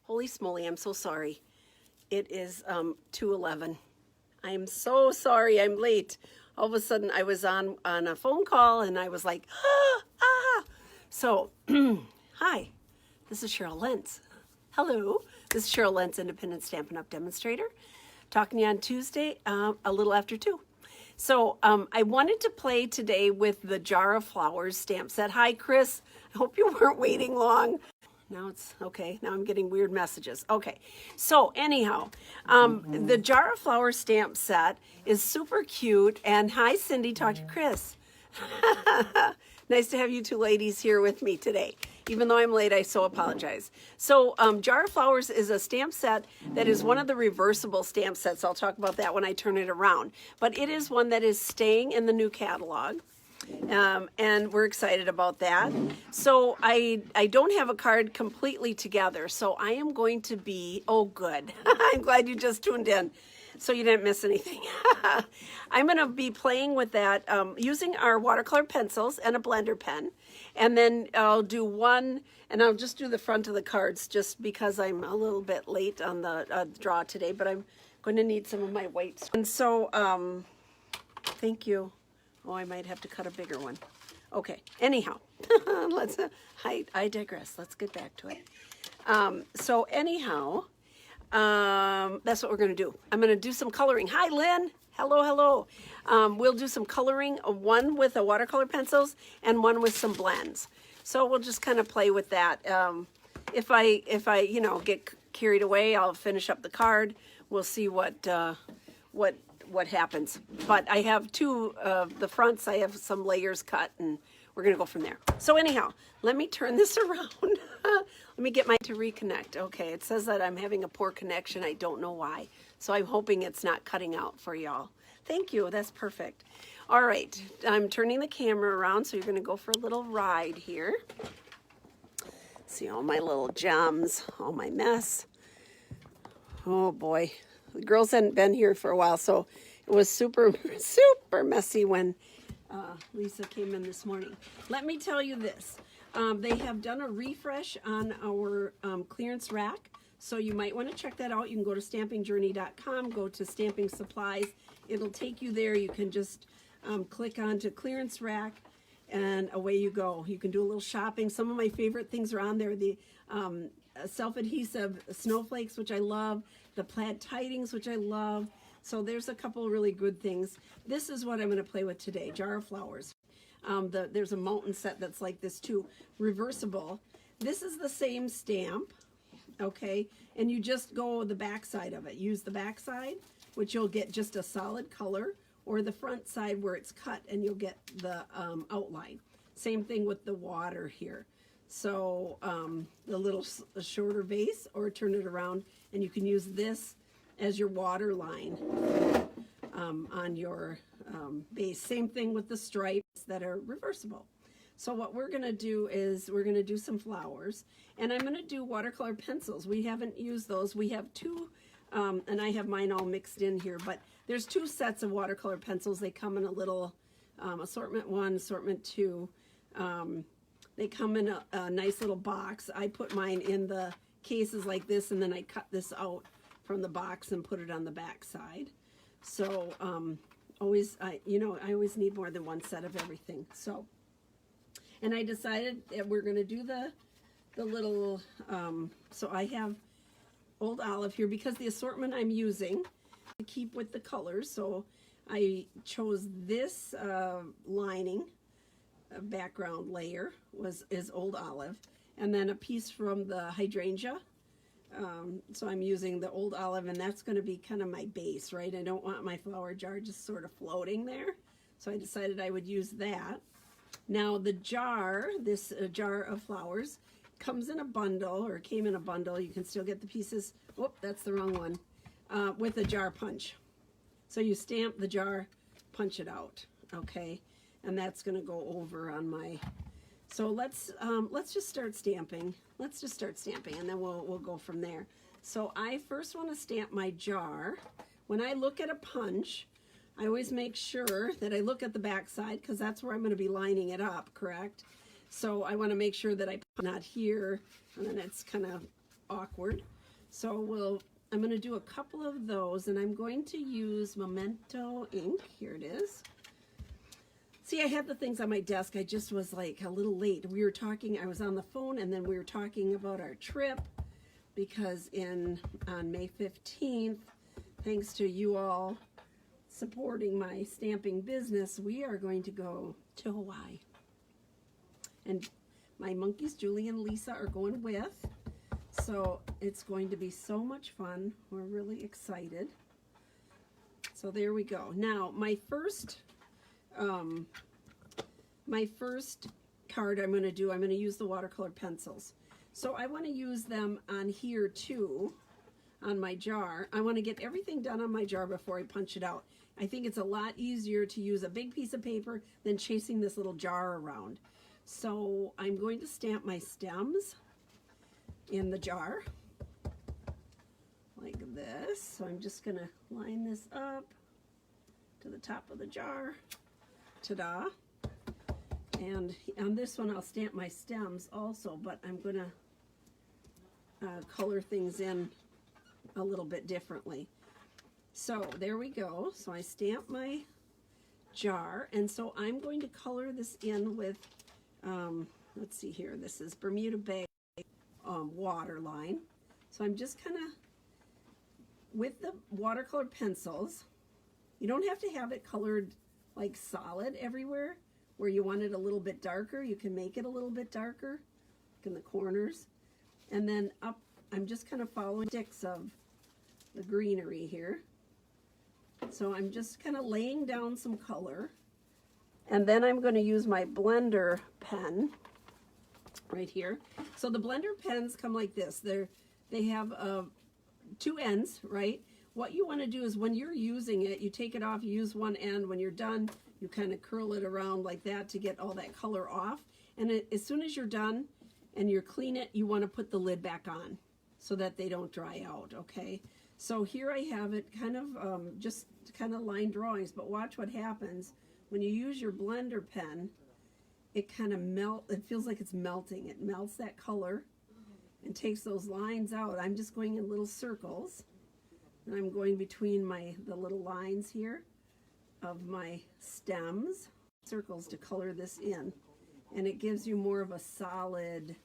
Holy smoly, I'm so sorry. It is 2:11. I'm so sorry I'm late. All of a sudden I was on a phone call and I was like, ah. So, hi, this is Cheryl Lentz. Hello, this is Cheryl Lentz, Independent Stampin' Up! Demonstrator. Talking to you on Tuesday, a little after 2. So I wanted to play today with the Jar of Flowers stamp set. Hi, Chris. I hope you weren't waiting long. Now it's okay. Now I'm getting weird messages. Okay. So anyhow, the Jar of Flowers stamp set is super cute. And hi, Cindy. Talk to Chris. Nice to have you two ladies here with me today. Even though I'm late, I so apologize. So Jar of Flowers is a stamp set that is one of the reversible stamp sets. I'll talk about that when I turn it around. But it is one that is staying in the new catalog. And we're excited about that. So I don't have a card completely together. So I am going to be, oh good. I'm glad you just tuned in. So you didn't miss anything. I'm going to be playing with that using our watercolor pencils and a blender pen. And then I'll do one, and I'll just do the front of the cards just because I'm a little bit late on the draw today, but I'm going to need some of my whites. And so, thank you. Oh, I might have to cut a bigger one. Okay, anyhow, I digress. Let's get back to it. So anyhow, that's what we're going to do. I'm going to do some coloring. Hi, Lynn. Hello, hello. We'll do some coloring, one with a watercolor pencils and one with some blends. So we'll just kind of play with that. If I get carried away, I'll finish up the card. We'll see what happens. But I have two of the fronts. I have some layers cut, and we're going to go from there. So anyhow, let me turn this around. Let me get mine to reconnect. Okay, it says that I'm having a poor connection. I don't know why. So I'm hoping it's not cutting out for y'all. Thank you. That's perfect. All right, I'm turning the camera around, so you're going to go for a little ride here. See all my little gems, all my mess. Oh boy, the girls hadn't been here for a while, so it was super messy when Lisa came in this morning. Let me tell you this. They have done a refresh on our clearance rack, so you might want to check that out. You can go to stampingjourney.com, go to stamping supplies. It'll take you there. You can just click onto clearance rack, and away you go. You can do a little shopping. Some of my favorite things are on there. The self-adhesive snowflakes, which I love. The plaid tidings, which I love. So there's a couple really good things. This is what I'm going to play with today, Jar of Flowers. There's a mountain set that's like this too, reversible. This is the same stamp, okay? And you just go the back side of it. Use the back side, which you'll get just a solid color, or the front side where it's cut and you'll get the outline. Same thing with the water here. So the little shorter base, or turn it around and you can use this as your water line on your base. Same thing with the stripes that are reversible. So what we're going to do is we're going to do some flowers, and I'm going to do watercolor pencils. We haven't used those. We have two, and I have mine all mixed in here, but there's two sets of watercolor pencils. They come in a little assortment 1, assortment 2. They come in a nice little box. I put mine in the cases like this, and then I cut this out from the box and put it on the back side. So I always need more than one set of everything. So, and I decided that we're going to do the little, so I have Old Olive here because the assortment I'm using to keep with the colors. So I chose this lining, background layer is Old Olive, and then a piece from the hydrangea. So I'm using the Old Olive, and that's going to be kind of my base, right? I don't want my flower jar just sort of floating there. So I decided I would use that. Now the jar, this Jar of Flowers, comes in a bundle, or came in a bundle. You can still get the pieces. Whoop, that's the wrong one. With a jar punch. So you stamp the jar, punch it out, okay? And that's going to go over on my... So let's just start stamping. Let's just start stamping, and then we'll go from there. So I first want to stamp my jar. When I look at a punch, I always make sure that I look at the back side, because that's where I'm going to be lining it up, correct? So I want to make sure that I put not here, and then it's kind of awkward. So I'm going to do a couple of those, and I'm going to use Memento ink. Here it is. See, I had the things on my desk. I just was like a little late. We were talking, I was on the phone, and then we were talking about our trip, because on May 15th, thanks to you all supporting my stamping business, we are going to go to Hawaii. And my monkeys, Julie and Lisa, are going with. So it's going to be so much fun. We're really excited. So there we go. Now, my first card I'm going to use the watercolor pencils. So I want to use them on here too, on my jar. I want to get everything done on my jar before I punch it out. I think it's a lot easier to use a big piece of paper than chasing this little jar around. So I'm going to stamp my stems in the jar like this. So I'm just going to line this up to the top of the jar. Ta-da. And on this one I'll stamp my stems also, but I'm going to color things in a little bit differently. So there we go. So I stamp my jar, and so I'm going to color this in with let's see here, this is Bermuda Bay waterline. So I'm just kind of, with the watercolor pencils, you don't have to have it colored like solid everywhere. Where you want it a little bit darker, you can make it a little bit darker, like in the corners. And then up, I'm just kind of following sticks of the greenery here. So I'm just kind of laying down some color. And then I'm going to use my blender pen right here. So the blender pens come like this. They have two ends, right? What you want to do is when you're using it, you take it off, you use one end. When you're done, you kind of curl it around like that to get all that color off. And as soon as you're done and you clean it, you want to put the lid back on so that they don't dry out, okay? So here I have it kind of just kind of line drawings, but watch what happens when you use your blender pen. It kind of it feels like it's melting. It melts that color and takes those lines out. I'm just going in little circles, and I'm going between the little lines here of my stems, circles, to color this in, and it gives you more of a solid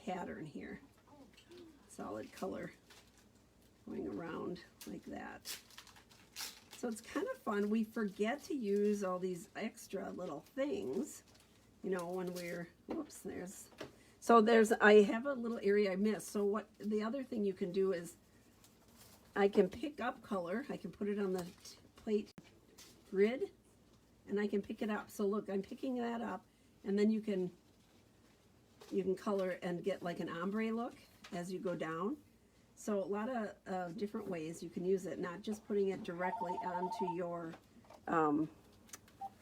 pattern here, solid color going around like that. So it's kind of fun. We forget to use all these extra little things, you know, when we're, whoops, I have a little area I missed. So what the other thing you can do is I can pick up color. I can put it on the plate grid, and I can pick it up. So look, I'm picking that up, and then you can color and get like an ombre look as you go down. So a lot of different ways you can use it, not just putting it directly onto your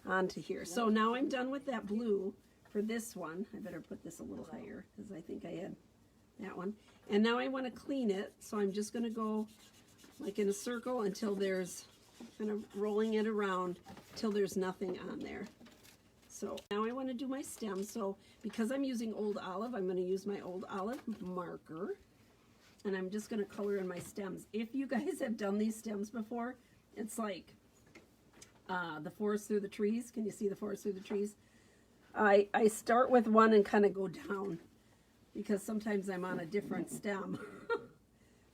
onto here. So now I'm done with that blue for this one. I better put this a little higher because I think I had that one. And now I want to clean it, so I'm just going to go like in a circle until there's, kind of rolling it around till there's nothing on there. So now I want to do my stem. So because I'm using Old Olive, I'm going to use my Old Olive marker, and I'm just going to color in my stems. If you guys have done these stems before, it's like the forest through the trees. Can you see the forest through the trees? I start with one and kind of go down because sometimes I'm on a different stem.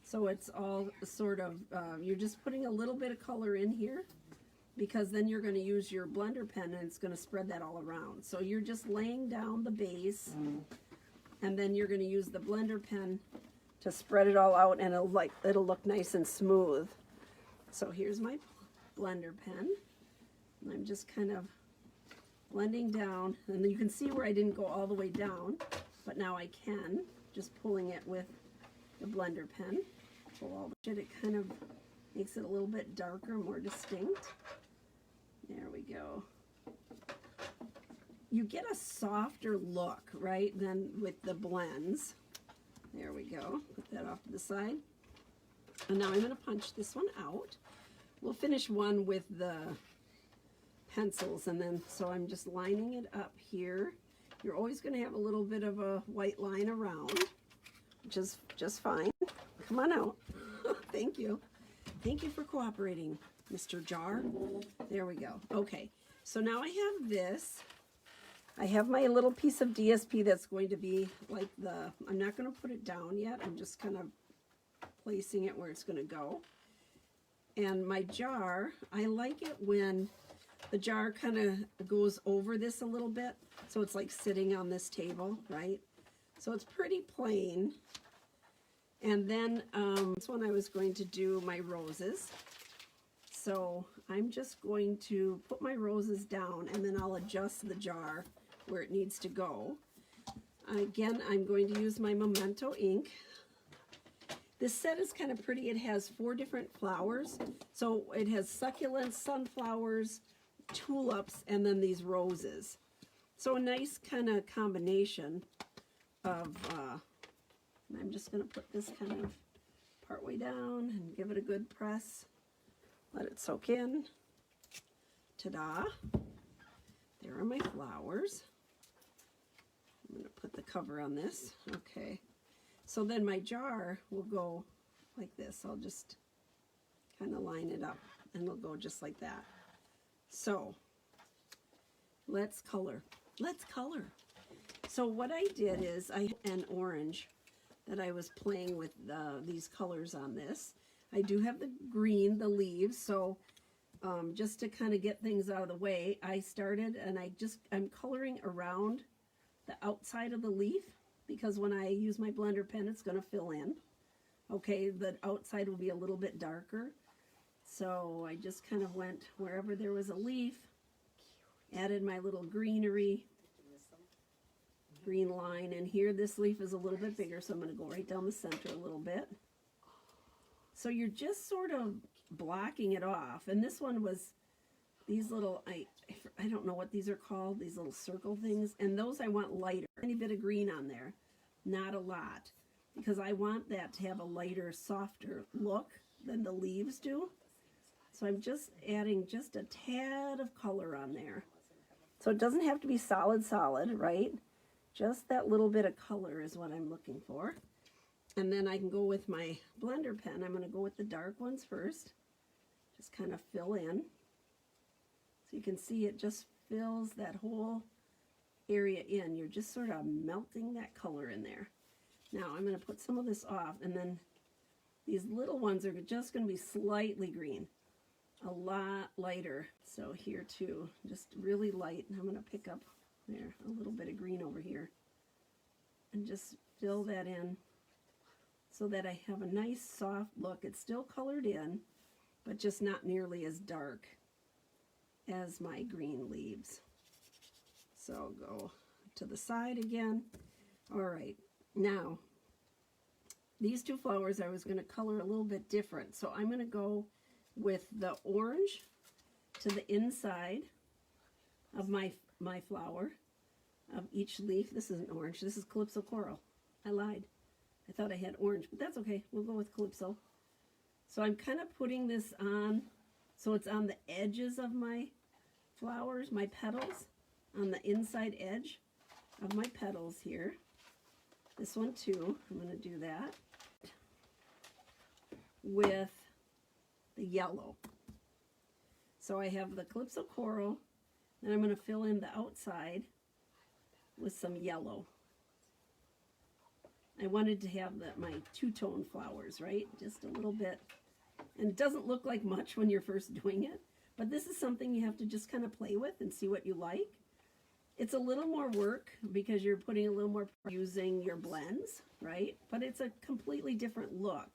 So it's all sort of, you're just putting a little bit of color in here, because then you're going to use your blender pen and it's going to spread that all around. So you're just laying down the base, and then you're going to use the blender pen to spread it all out, and it'll look nice and smooth. So here's my blender pen, and I'm just kind of blending down, and you can see where I didn't go all the way down, but now I can, just pulling it with the blender pen. Pull all the shit, it kind of makes it a little bit darker, more distinct. There we go. You get a softer look, right, than with the blends. There we go. Put that off to the side. And now I'm going to punch this one out. We'll finish one with the pencils, and then, so I'm just lining it up here. You're always going to have a little bit of a white line around, which is just fine. Come on out. Thank you. Thank you for cooperating, Mr. Jar. There we go. Okay, so now I have this. I have my little piece of DSP that's going to be like I'm not going to put it down yet. I'm just kind of placing it where it's going to go. And my jar, I like it when the jar kind of goes over this a little bit. So it's like sitting on this table, right? So it's pretty plain. And then this one I was going to do my roses. So I'm just going to put my roses down and then I'll adjust the jar where it needs to go. Again, I'm going to use my Memento ink. This set is kind of pretty. It has 4 different flowers. So it has succulents, sunflowers, tulips, and then these roses. So a nice kind of combination of, I'm just going to put this kind of partway down and give it a good press. Let it soak in. Ta-da. There are my flowers. I'm going to put the cover on this. Okay. So then my jar will go like this. I'll just kind of line it up and it'll go just like that. So let's color. Let's color. So what I did is I had an orange that I was playing with these colors on this. I do have the green, the leaves, so just to kind of get things out of the way, I started and I'm coloring around the outside of the leaf because when I use my blender pen, it's going to fill in. Okay, the outside will be a little bit darker. So I just kind of went wherever there was a leaf, added my little greenery, green line, and here this leaf is a little bit bigger, so I'm going to go right down the center a little bit. So you're just sort of blocking it off, and this one was these little, I don't know what these are called, these little circle things, and those I want lighter, any bit of green on there, not a lot, because I want that to have a lighter, softer look than the leaves do. So I'm just adding just a tad of color on there. So it doesn't have to be solid, right? Just that little bit of color is what I'm looking for. And then I can go with my blender pen. I'm going to go with the dark ones first. Just kind of fill in. So you can see it just fills that whole area in. You're just sort of melting that color in there. Now I'm going to put some of this off, and then these little ones are just going to be slightly green. A lot lighter. So here too, just really light. And I'm going to pick up there a little bit of green over here and just fill that in so that I have a nice soft look. It's still colored in, but just not nearly as dark as my green leaves. So go to the side again. All right, now these 2 flowers I was going to color a little bit different. So I'm going to go with the orange to the inside of my flower of each leaf. This isn't orange, this is Calypso Coral. I lied. I thought I had orange, but that's okay. We'll go with Calypso. So I'm kind of putting this on, so it's on the edges of my flowers, my petals, on the inside edge of my petals here. This one too, I'm going to do that with the yellow. So I have the Calypso Coral, and I'm going to fill in the outside with some yellow. I wanted to have my 2-tone flowers, right? Just a little bit. And it doesn't look like much when you're first doing it, but this is something you have to just kind of play with and see what you like. It's a little more work because you're putting a little more using your blends, right? But it's a completely different look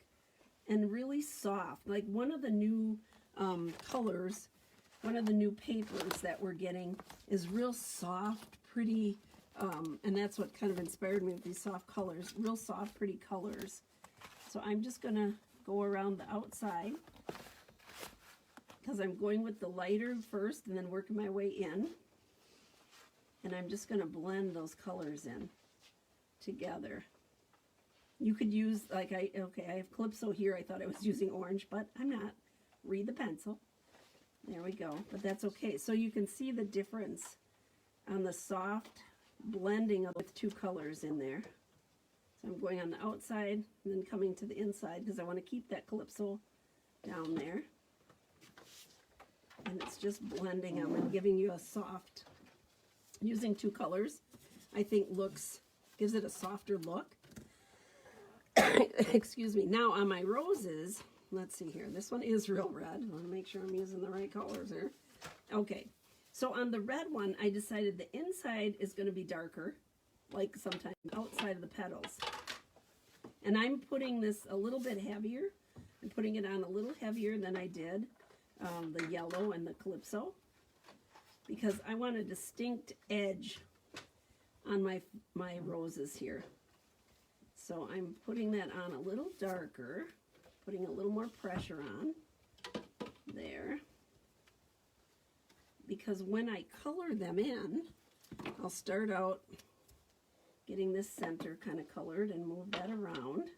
and really soft. Like one of the new colors, one of the new papers that we're getting is real soft, pretty, and that's what kind of inspired me with these soft colors, real soft, pretty colors. So I'm just going to go around the outside because I'm going with the lighter first and then working my way in. And I'm just going to blend those colors in together. You could use, like, I have Calypso here. I thought I was using orange, but I'm not. Read the pencil. There we go. But that's okay. So you can see the difference on the soft blending with 2 colors in there. So I'm going on the outside and then coming to the inside because I want to keep that calypso down there. And it's just blending them and giving you a soft, using two colors, I think gives it a softer look. Excuse me. Now on my roses, let's see here. This one is real red. I want to make sure I'm using the right colors here. Okay. So on the red one, I decided the inside is going to be darker, like sometimes outside of the petals. And I'm putting this a little bit heavier. I'm putting it on a little heavier than I did the yellow and the calypso, because I want a distinct edge on my roses here. So I'm putting that on a little darker, putting a little more pressure on there, because when I color them in, I'll start out getting this center kind of colored and move that around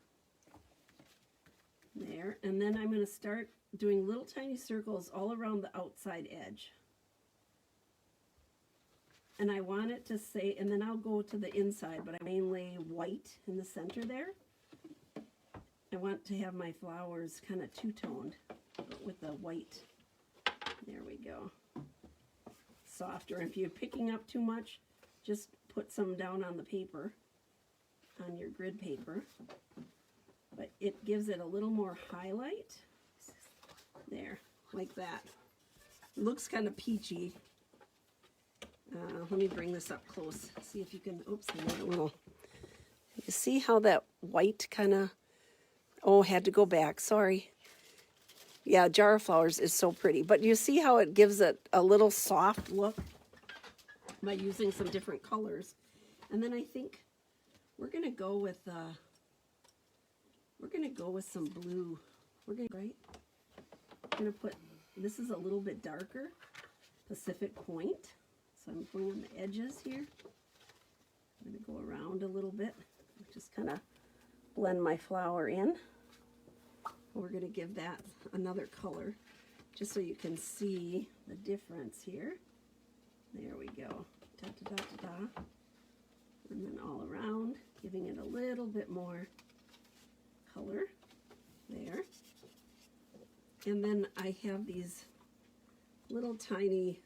there, and then I'm going to start doing little tiny circles all around the outside edge. And I want it to say, and then I'll go to the inside, but I mainly white in the center there. I want to have my flowers kind of two-toned, but with the white. There we go. Softer. If you're picking up too much, just put some down on the paper, on your grid paper. But it gives it a little more highlight. There, like that. It looks kind of peachy. Let me bring this up close. See if you can, oops, I made a little. You see how that white kind of, oh, had to go back, sorry. Yeah, Jar of Flowers is so pretty. But you see how it gives it a little soft look by using some different colors. And then I think we're going to go with some blue. We're going to put, this is a little bit darker, Pacific Point. So I'm going on the edges here. I'm going to go around a little bit, just kind of blend my flower in. We're going to give that another color, just so you can see the difference here. There we go. Da, da, da, da, da. And then all around, giving it a little bit more color there. And then I have these little tiny,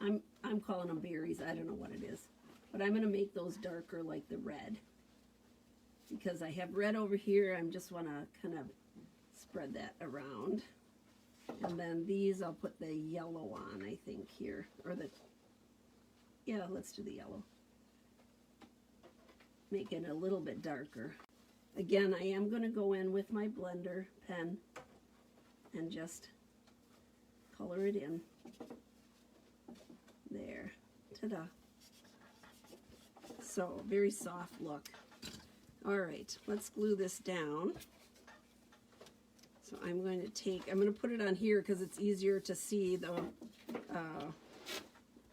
I'm calling them berries, I don't know what it is, but I'm going to make those darker like the red, because I have red over here. I just want to kind of spread that around. And then these I'll put the yellow on, I think, here, or yeah, let's do the yellow. Make it a little bit darker. Again, I am going to go in with my blender pen and just color it in. There. Ta-da. So, very soft look. All right, let's glue this down. So I'm going to put it on here because it's easier to see the,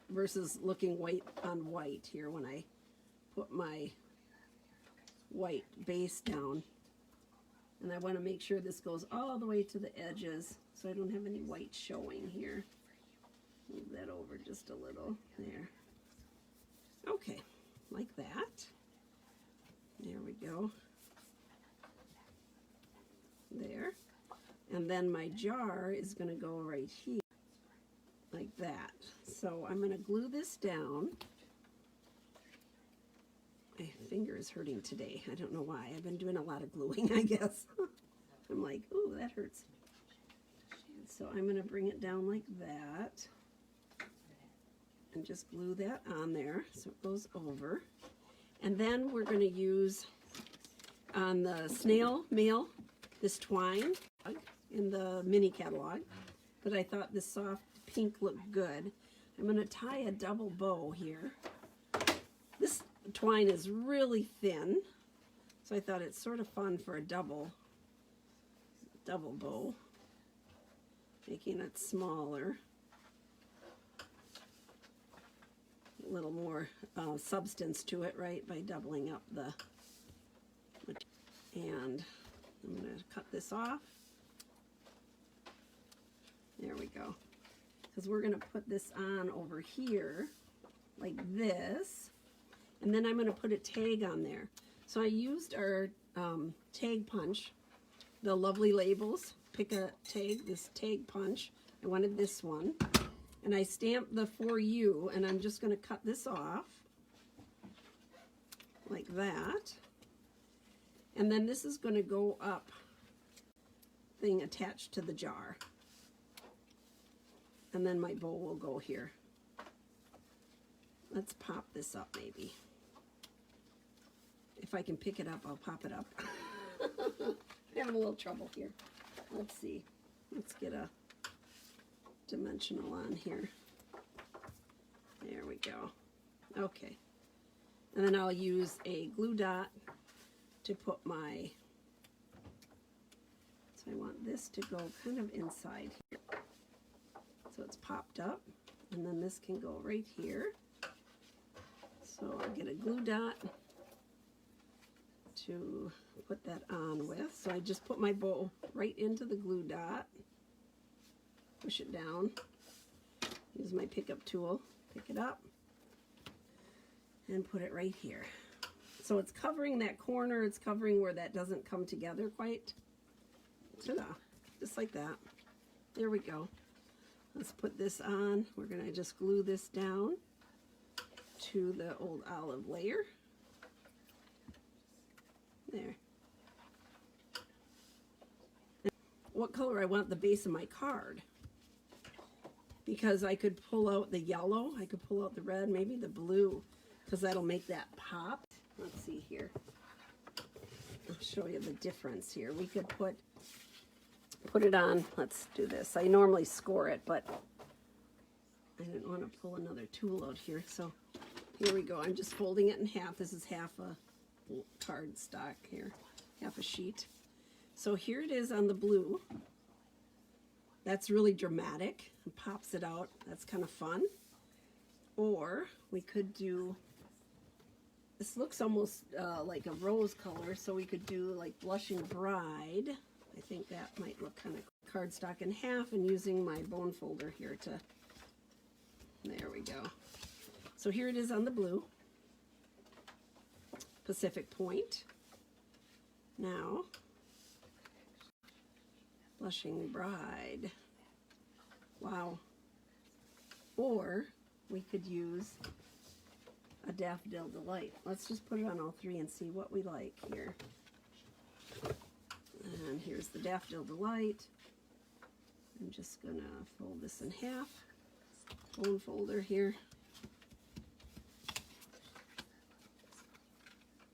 versus looking white on white here when I put my white base down. And I want to make sure this goes all the way to the edges so I don't have any white showing here. Move that over just a little. There. Okay, like that. There we go. There. And then my jar is going to go right here, like that. So I'm going to glue this down. My finger is hurting today. I don't know why. I've been doing a lot of gluing, I guess. I'm like, ooh, that hurts. So I'm going to bring it down like that. And just glue that on there so it goes over. And then we're going to use on the snail mail this twine in the mini catalog, but I thought this soft pink looked good. I'm going to tie a double bow here. This twine is really thin, so I thought it's sort of fun for a double bow, making it smaller. A little more substance to it, right, by doubling up the, and I'm going to cut this off. There we go. Because we're going to put this on over here like this, and then I'm going to put a tag on there. So I used our tag punch, the lovely labels. Pick a tag, this tag punch. I wanted this one. And I stamped the For You, and I'm just going to cut this off like that. And then this is going to go up, thing attached to the jar. And then my bow will go here. Let's pop this up maybe. If I can pick it up, I'll pop it up. I'm having a little trouble here. Let's see. Let's get a dimensional on here. There we go. Okay. And then I'll use a glue dot to put my, so I want this to go kind of inside here. So it's popped up, and then this can go right here. So I'll get a glue dot to put that on with. So I just put my bow right into the glue dot, push it down, use my pickup tool, pick it up, and put it right here. So it's covering that corner, it's covering where that doesn't come together quite. Ta-da, just like that. There we go. Let's put this on. We're gonna just glue this down to the old olive layer. There. And what color I want the base of my card. Because I could pull out the yellow, I could pull out the red, maybe the blue, because that'll make that pop. Let's see here. I'll show you the difference here. We could put it on. Let's do this. I normally score it, but I didn't want to pull another tool out here. So here we go. I'm just folding it in half. This is half a card stock here, half a sheet. So here it is on the blue. That's really dramatic. It pops it out. That's kind of fun. Or we could do, this looks almost like a rose color, so we could do like Blushing Bride. I think that might look kind of cardstock in half, and using my bone folder here to, there we go. So here it is on the blue, Pacific Point. Now, Blushing Bride. Wow. Or we could use a Daffodil Delight. Let's just put it on all three and see what we like here. And here's the Daffodil Delight. I'm just gonna fold this in half. Bone folder here.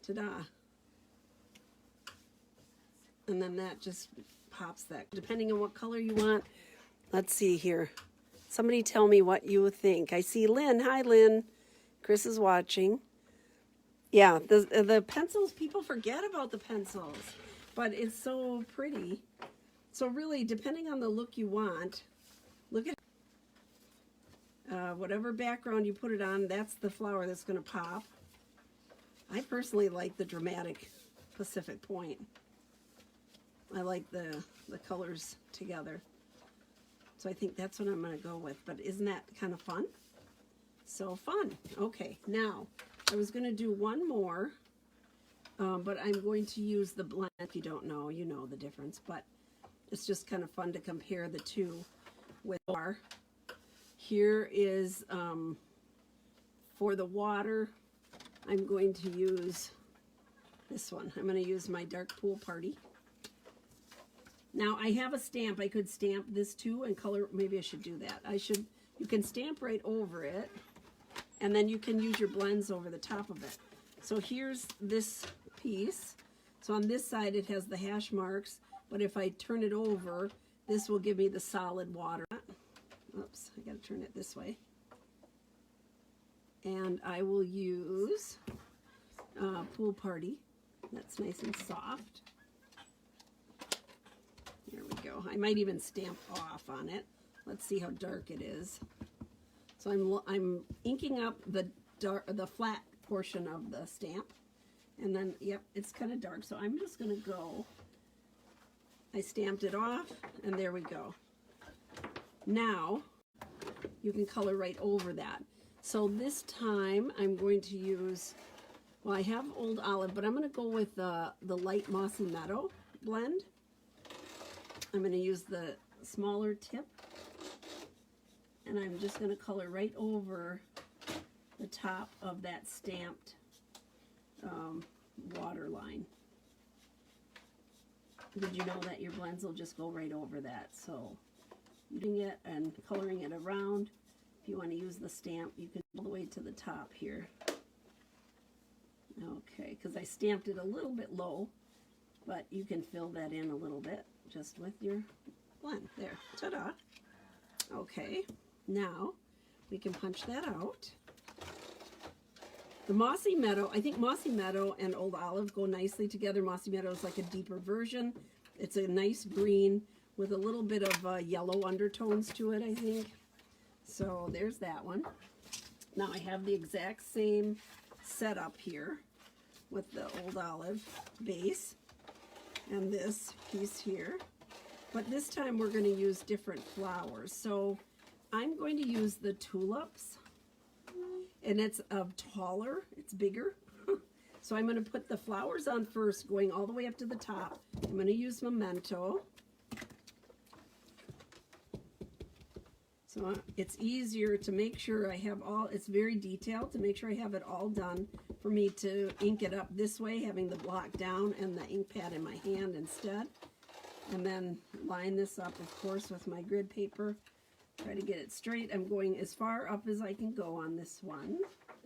Ta-da. And then that just pops that, depending on what color you want. Let's see here. Somebody tell me what you think. I see Lynn. Hi, Lynn. Chris is watching. Yeah, the pencils, people forget about the pencils, but it's so pretty. So really, depending on the look you want, look at whatever background you put it on, that's the flower that's going to pop. I personally like the dramatic Pacific Point. I like the colors together. So I think that's what I'm going to go with. But isn't that kind of fun? So fun. Okay, now I was going to do one more, but I'm going to use the blend. If you don't know, you know the difference. But it's just kind of fun to compare the two with our. Here is for the water, I'm going to use this one. I'm going to use my Dark Pool Party. Now I have a stamp. I could stamp this too and color. Maybe I should do that. You can stamp right over it, and then you can use your blends over the top of it. So here's this piece. So on this side it has the hash marks, but if I turn it over, this will give me the solid water. Oops, I gotta turn it this way. And I will use Pool Party. That's nice and soft. There we go. I might even stamp off on it. Let's see how dark it is. So I'm inking up the flat portion of the stamp, and then yep, it's kind of dark. So I'm just gonna go. I stamped it off, and there we go. Now you can color right over that. So this time I'm going to use Well, I have Old Olive, but I'm going to go with the light Mossy Meadow blend. I'm going to use the smaller tip, and I'm just going to color right over the top of that stamped water line. Did you know that your blends will just go right over that? So using it and coloring it around. If you want to use the stamp, you can go all the way to the top here. Okay, because I stamped it a little bit low, but you can fill that in a little bit just with your blend. There, ta-da. Okay, now we can punch that out. The Mossy Meadow, I think Mossy Meadow and Old Olive go nicely together. Mossy Meadow is like a deeper version. It's a nice green with a little bit of yellow undertones to it, I think. So there's that one. Now I have the exact same setup here with the Old Olive base and this piece here. But this time we're going to use different flowers. So I'm going to use the tulips. And it's taller, it's bigger. So I'm going to put the flowers on first, going all the way up to the top. I'm going to use Memento. So it's easier to make sure I have all, it's very detailed, to make sure I have it all done for me to ink it up this way, having the block down and the ink pad in my hand instead. And then line this up, of course, with my grid paper. Try to get it straight. I'm going as far up as I can go on this one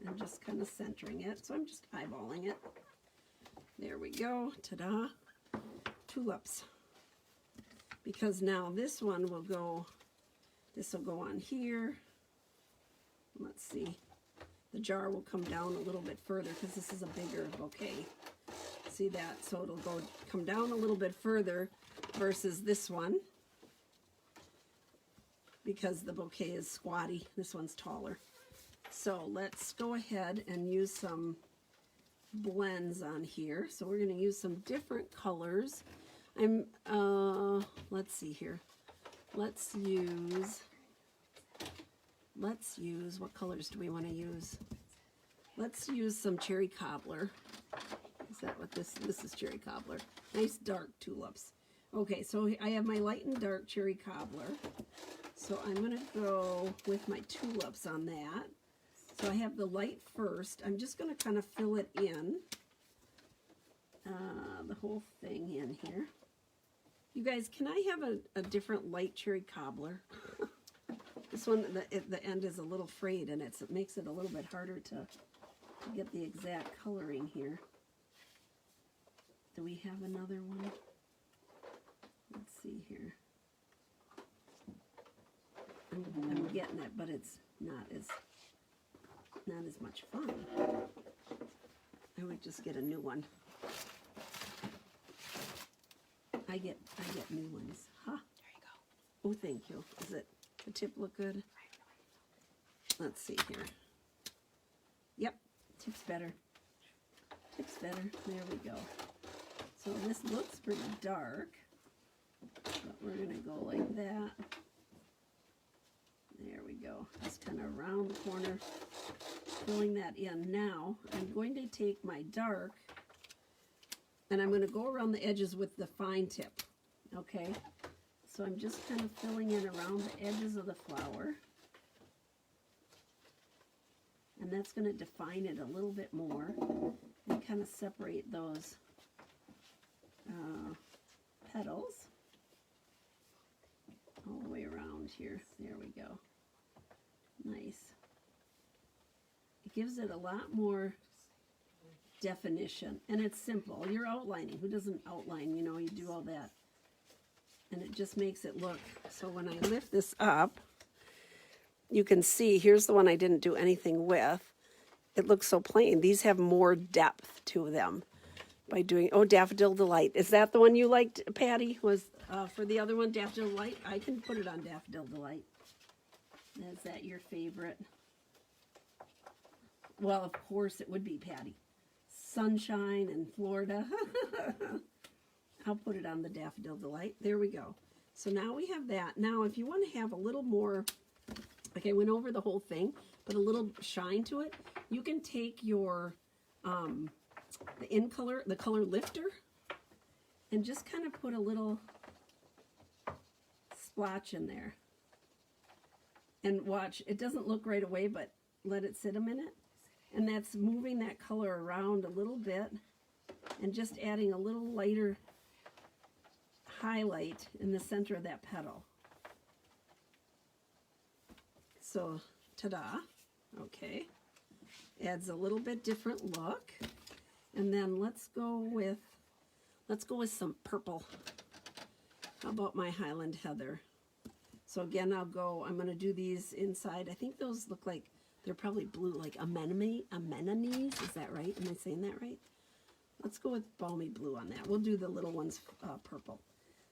and just kind of centering it. So I'm just eyeballing it. There we go. Ta-da. Tulips. Because now this one will go, this will go on here. Let's see. The jar will come down a little bit further because this is a bigger bouquet. See that? So it'll come down a little bit further versus this one, because the bouquet is squatty. This one's taller. So let's go ahead and use some blends on here. So we're going to use some different colors. Let's see here. Let's use, what colors do we want to use? Let's use some cherry cobbler. Is that what this is? Cherry cobbler. Nice dark tulips. Okay, so I have my light and dark cherry cobbler. So I'm going to go with my tulips on that. So I have the light first. I'm just going to kind of fill it in, the whole thing in here. You guys, can I have a different light cherry cobbler? This one, the end is a little frayed, and it makes it a little bit harder to get the exact coloring here. Do we have another one? Let's see here. I'm getting it, but it's not as much fun. I would just get a new one. I get new ones. Huh? There you go. Oh, thank you. Is it the tip look good? Let's see here. Yep, tip's better. Tip's better. There we go. So this looks pretty dark, but we're gonna go like that. There we go. Just kind of around the corner, filling that in. Now I'm going to take my dark and I'm going to go around the edges with the fine tip. Okay, so I'm just kind of filling in around the edges of the flower, and that's going to define it a little bit more and kind of separate those petals all the way around here. There we go. Nice. It gives it a lot more definition, and it's simple. You're outlining. Who doesn't outline? You know, you do all that, and it just makes it look. So when I lift this up, you can see here's the one I didn't do anything with. It looks so plain. These have more depth to them by doing, oh, Daffodil Delight. Is that the one you liked, Patty? Was for the other one, Daffodil Delight? I can put it on Daffodil Delight. Is that your favorite? Well, of course it would be, Patty. Sunshine in Florida. I'll put it on the Daffodil Delight. There we go. So now we have that. Now if you want to have a little more, like I went over the whole thing, but a little shine to it, you can take your the in color, the color lifter, and just kind of put a little splotch in there. And watch, it doesn't look right away, but let it sit a minute. And that's moving that color around a little bit and just adding a little lighter highlight in the center of that petal. So, ta-da. Okay. Adds a little bit different look. And then let's go with some purple. How about my Highland Heather? So again, I'm going to do these inside. I think those look like they're probably blue, like anemones. Is that right? Am I saying that right? Let's go with balmy blue on that. We'll do the little ones purple.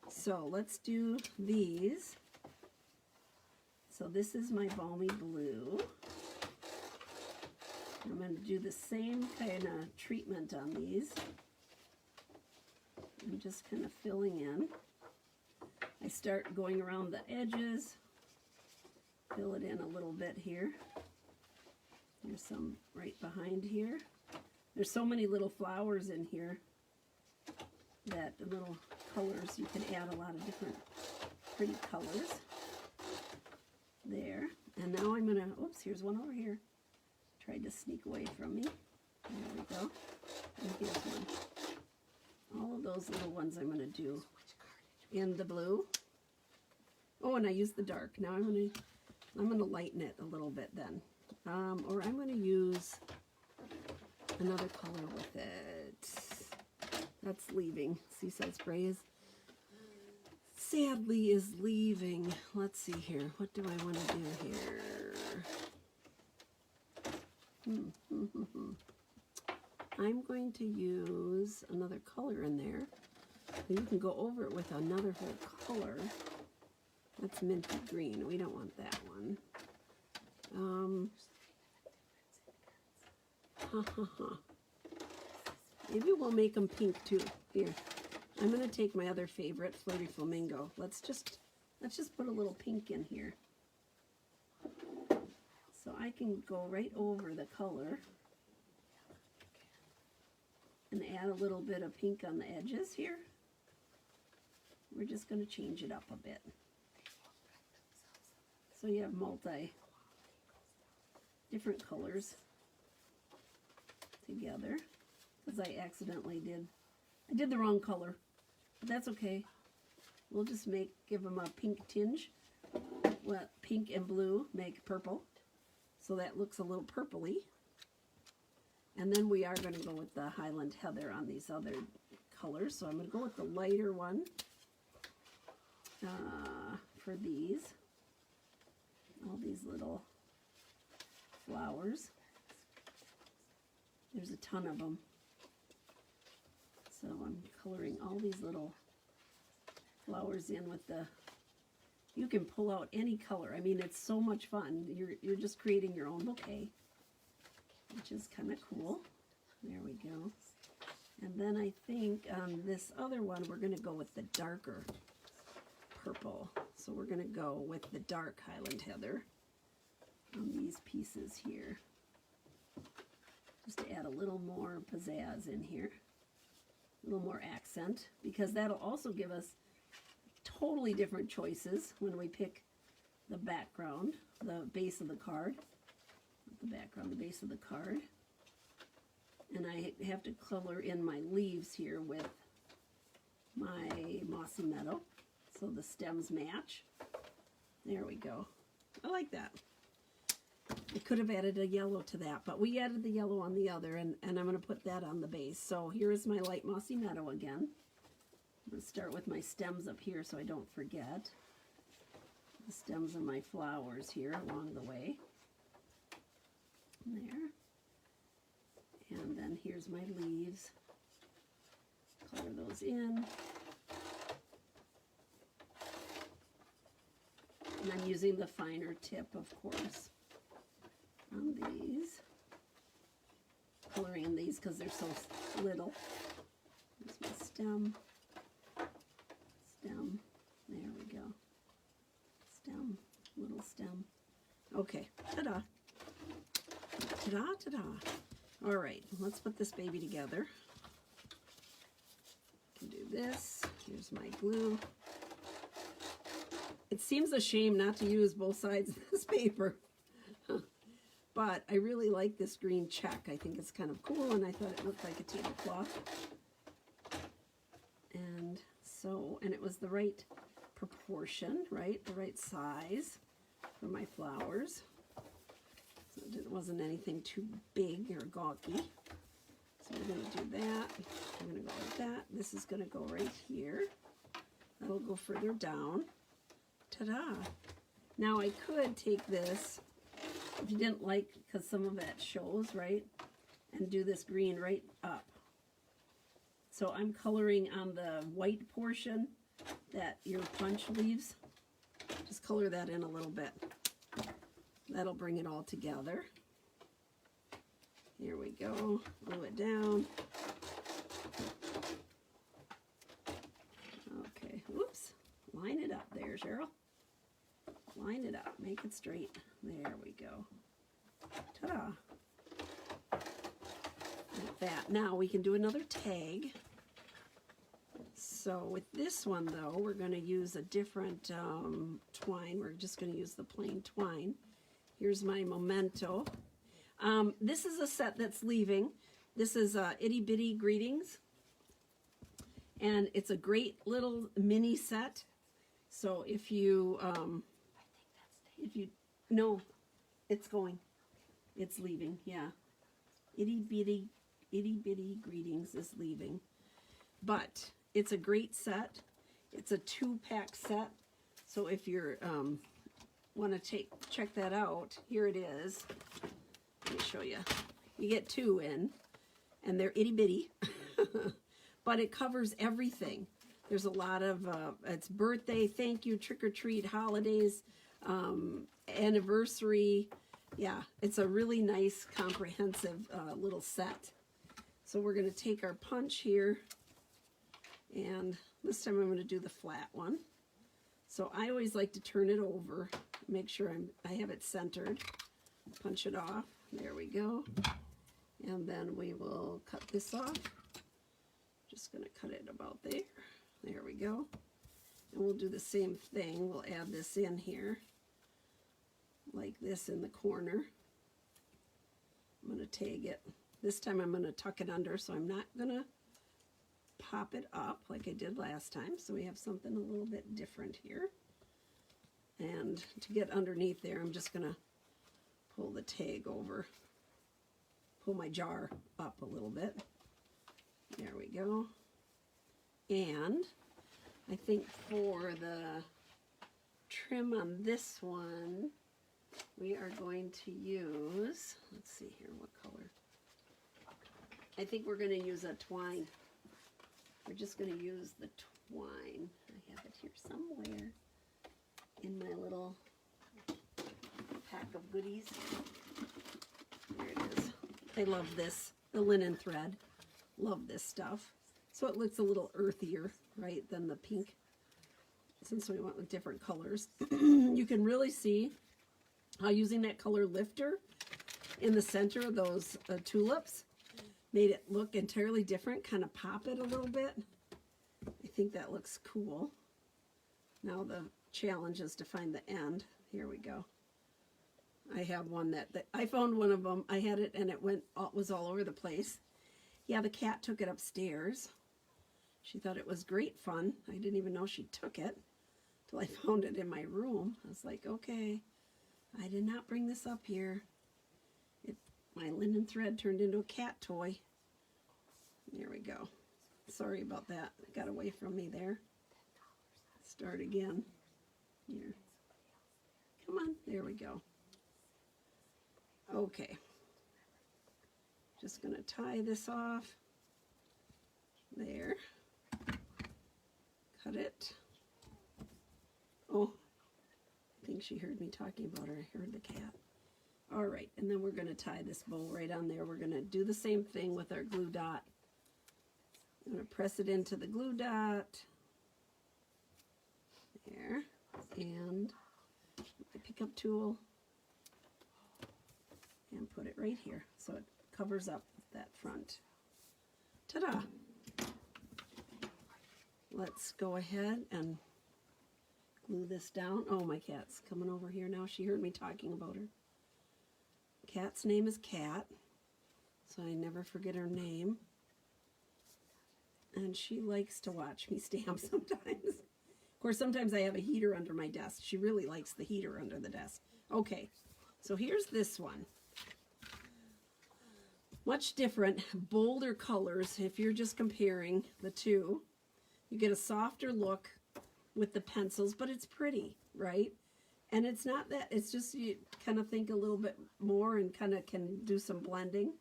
So let's do these. So this is my balmy blue. I'm going to do the same kind of treatment on these. I'm just kind of filling in. I start going around the edges, fill it in a little bit here. There's some right behind here. There's so many little flowers in here that the little colors, you can add a lot of different pretty colors. There. And now I'm going to, oops, here's one over here. Tried to sneak away from me. There we go. And here's one. All of those little ones I'm going to do in the blue. Oh, and I used the dark. Now I'm going to lighten it a little bit then. Or I'm going to use another color with it. That's leaving. Seaside Spray is sadly is leaving. Let's see here. What do I want to do here? I'm going to use another color in there. You can go over it with another whole color. That's minty green. We don't want that one. Maybe we'll make them pink too. Here, I'm going to take my other favorite, Flirty Flamingo. Let's just put a little pink in here. So I can go right over the color and add a little bit of pink on the edges here. We're just going to change it up a bit. So you have different colors together, because I accidentally did the wrong color, but that's okay. We'll just give them a pink tinge. Well, pink and blue make purple, so that looks a little purpley. And then we are going to go with the Highland Heather on these other colors, so I'm going to go with the lighter one for these. All these little flowers. There's a ton of them. So I'm coloring all these little flowers in with the, you can pull out any color. I mean, it's so much fun. You're just creating your own bouquet, which is kind of cool. There we go. And then I think on this other one, we're going to go with the darker purple. So we're going to go with the dark Highland Heather on these pieces here. Just to add a little more pizzazz in here. A little more accent, because that'll also give us totally different choices when we pick the background, the base of the card. Not the background, the base of the card. And I have to color in my leaves here with my Mossy Meadow, so the stems match. There we go. I like that. I could have added a yellow to that, but we added the yellow on the other, and I'm going to put that on the base. So here is my light Mossy Meadow again. I'm going to start with my stems up here so I don't forget. The stems of my flowers here along the way. There. And then here's my leaves. Color those in. And I'm using the finer tip, of course, on these. Coloring in these because they're so little. There's my stem. Stem. There we go. Stem. Little stem. Okay. Ta-da. Ta-da, ta-da. All right, let's put this baby together. I can do this. Here's my glue. It seems a shame not to use both sides of this paper. But I really like this green check. I think it's kind of cool, and I thought it looked like a tablecloth. And so, and it was the right proportion, right? The right size for my flowers. So it wasn't anything too big or gawky. So we're going to do that. I'm going to go like that. This is going to go right here. That'll go further down. Ta-da! Now I could take this, if you didn't like, because some of it shows, right? And do this green right up. So I'm coloring on the white portion that your punch leaves. Just color that in a little bit. That'll bring it all together. Here we go. Glue it down. Okay, whoops. Line it up there, Cheryl. Line it up. Make it straight. There we go. Ta-da. Like that. Now we can do another tag. So with this one, though, we're going to use a different twine. We're just going to use the plain twine. Here's my memento. This is a set that's leaving. This is Itty Bitty Greetings. And it's a great little mini set. So if you, no, it's going. It's leaving, yeah. Itty Bitty Greetings is leaving. But it's a great set. It's a 2-pack set. So if you're want to check that out, here it is. Let me show you. You get 2 in, and they're itty bitty, but it covers everything. There's a lot of it's birthday, thank you, trick or treat, holidays, anniversary. Yeah, it's a really nice, comprehensive little set. So we're going to take our punch here, and this time I'm going to do the flat one. So I always like to turn it over, make sure I have it centered. Punch it off. There we go. And then we will cut this off. Just going to cut it about there. There we go. And we'll do the same thing. We'll add this in here, like this in the corner. I'm going to tag it. This time I'm going to tuck it under, so I'm not going to pop it up like I did last time. So we have something a little bit different here. And to get underneath there, I'm just going to pull the tag over, pull my jar up a little bit. There we go. And I think for the trim on this one, we are going to use, let's see here, what color? I think we're going to use a twine. We're just going to use the twine. I have it here somewhere in my little pack of goodies. There it is. I love this, the linen thread. Love this stuff. So it looks a little earthier, right, than the pink. Since we went with different colors. You can really see how using that color lifter in the center of those tulips made it look entirely different, kind of pop it a little bit. I think that looks cool. Now the challenge is to find the end. Here we go. I have one that I found one of them. I had it and it was all over the place. Yeah, the cat took it upstairs. She thought it was great fun. I didn't even know she took it till I found it in my room. I was like, okay, I did not bring this up here. My linen thread turned into a cat toy. There we go. Sorry about that. It got away from me there. Start again. Here. Come on. There we go. Okay. Just going to tie this off. There. Cut it. Oh, I think she heard me talking about her. I heard the cat. All right, and then we're going to tie this bow right on there. We're going to do the same thing with our glue dot. I'm going to press it into the glue dot. There. And my pickup tool. And put it right here so it covers up that front. Ta-da! Let's go ahead and glue this down. Oh, my cat's coming over here now. She heard me talking about her. Cat's name is Cat, so I never forget her name. And she likes to watch me stamp sometimes. Of course, sometimes I have a heater under my desk. She really likes the heater under the desk. Okay, so here's this one. Much different, bolder colors. If you're just comparing the two, you get a softer look with the pencils, but it's pretty, right? And it's not that, it's just you kind of think a little bit more and kind of can do some blending,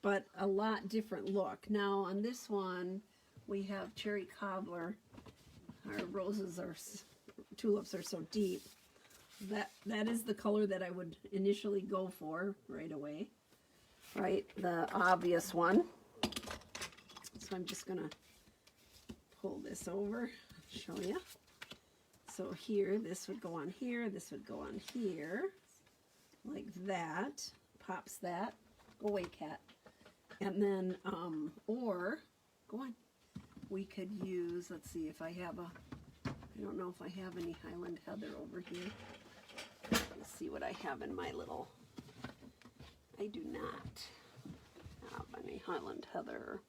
but a lot different look. Now on this one, we have Cherry Cobbler. Our roses are, tulips are so deep. That is the color that I would initially go for right away. Right, the obvious one. So I'm just gonna pull this over, show you. So here, this would go on here, this would go on here, like that. Pops that. Go away, cat. And then, or, go on. We could use, let's see if I have a, I don't know if I have any Highland Heather over here. Let's see what I have in my little, I do not have any Highland Heather.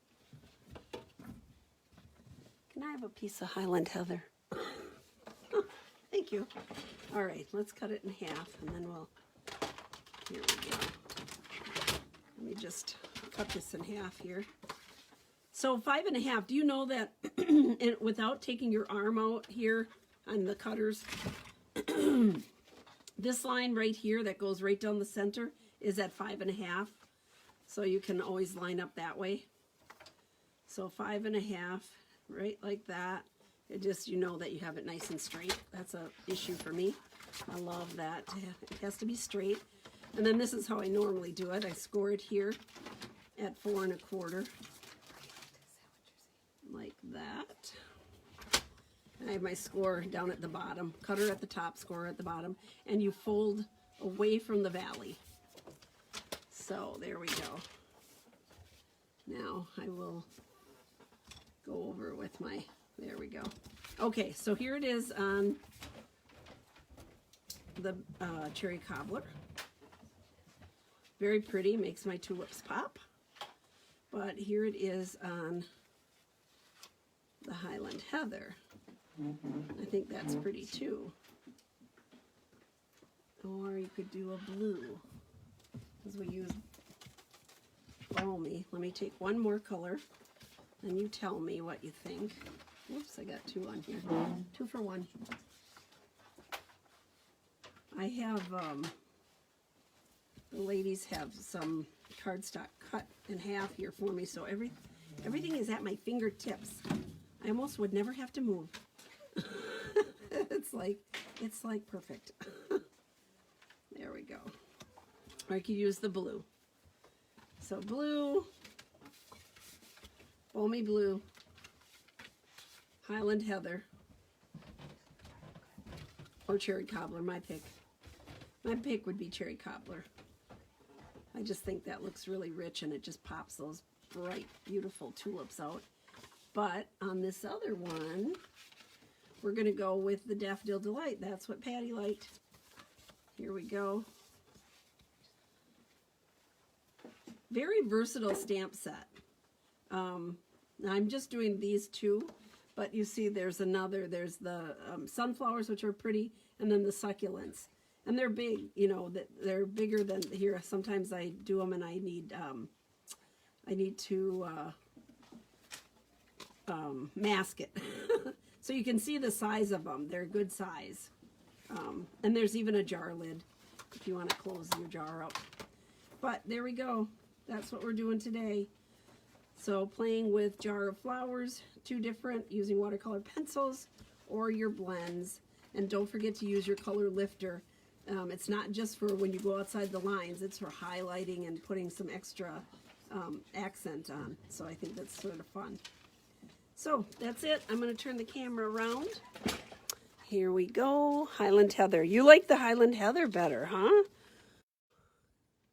Can I have a piece of Highland Heather? Thank you. All right, let's cut it in half and then we'll, here we go. Let me just cut this in half here. So 5 1/2, do you know that without taking your arm out here on the cutters, this line right here that goes right down the center is at 5 1/2. So you can always line up that way. So 5 1/2, right like that. It just, you know that you have it nice and straight. That's a issue for me. I love that. It has to be straight. And then this is how I normally do it. I score it here at 4 1/4. Like that. And I have my score down at the bottom. Cutter at the top, score at the bottom. And you fold away from the valley. So there we go. Now I will go over with my, there we go. Okay, so here it is on the Cherry Cobbler. Very pretty, makes my tulips pop. But here it is on the Highland Heather. I think that's pretty too. Or you could do a blue, because we use balmy. Let me take one more color, and you tell me what you think. Oops, I got 2 on here. 2 for 1. I have, the ladies have some cardstock cut in half here for me, so everything is at my fingertips. I almost would never have to move. It's like perfect. There we go. Or I could use the blue. So blue, balmy blue, Highland Heather, or Cherry Cobbler, my pick. My pick would be Cherry Cobbler. I just think that looks really rich and it just pops those bright, beautiful tulips out. But on this other one, we're going to go with the Daffodil Delight. That's what Patty liked. Here we go. Very versatile stamp set. I'm just doing these 2, but you see there's another. There's the sunflowers, which are pretty, and then the succulents. And they're big, you know, they're bigger than here. Sometimes I do them and I need to mask it. So you can see the size of them. They're good size. And there's even a jar lid if you want to close your jar up. But there we go. That's what we're doing today. So playing with jar of flowers, 2 different, using watercolor pencils or your blends. And don't forget to use your color lifter. It's not just for when you go outside the lines, it's for highlighting and putting some extra accent on. So I think that's sort of fun. So that's it. I'm going to turn the camera around. Here we go. Highland Heather. You like the Highland Heather better, huh?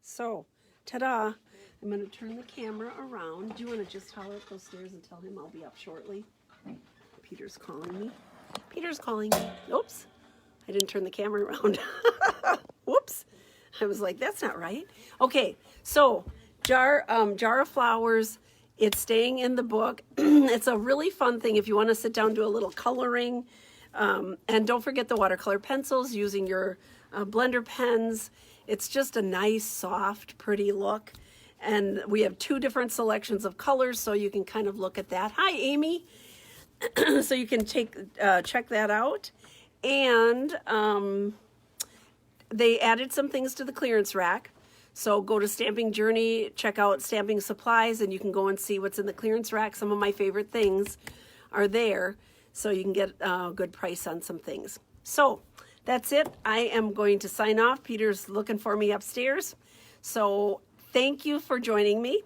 So, ta-da. I'm going to turn the camera around. Do you want to just holler up those stairs and tell him I'll be up shortly? Peter's calling me. Peter's calling me. Oops. I didn't turn the camera around. Whoops. I was like, that's not right. Okay, so jar of flowers. It's staying in the book. It's a really fun thing if you want to sit down, do a little coloring. And don't forget the watercolor pencils using your blender pens. It's just a nice, soft, pretty look. And we have 2 different selections of colors, so you can kind of look at that. Hi, Amy. So you can check that out. And they added some things to the clearance rack. So go to Stamping Journey, check out stamping supplies, and you can go and see what's in the clearance rack. Some of my favorite things are there, so you can get a good price on some things. So that's it. I am going to sign off. Peter's looking for me upstairs. So thank you for joining me.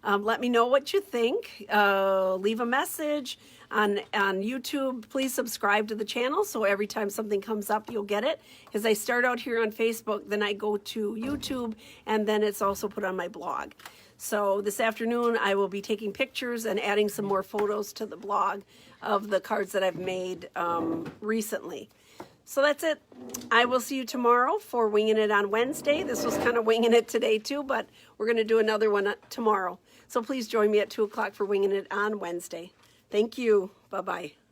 Let me know what you think. Leave a message on YouTube. Please subscribe to the channel so every time something comes up, you'll get it. As I start out here on Facebook, then I go to YouTube, and then it's also put on my blog. So this afternoon, I will be taking pictures and adding some more photos to the blog of the cards that I've made recently. So that's it. I will see you tomorrow for Winging It on Wednesday. This was kind of winging it today too, but we're going to do another one tomorrow. So please join me at 2 o'clock for Winging It on Wednesday. Thank you. Bye-bye.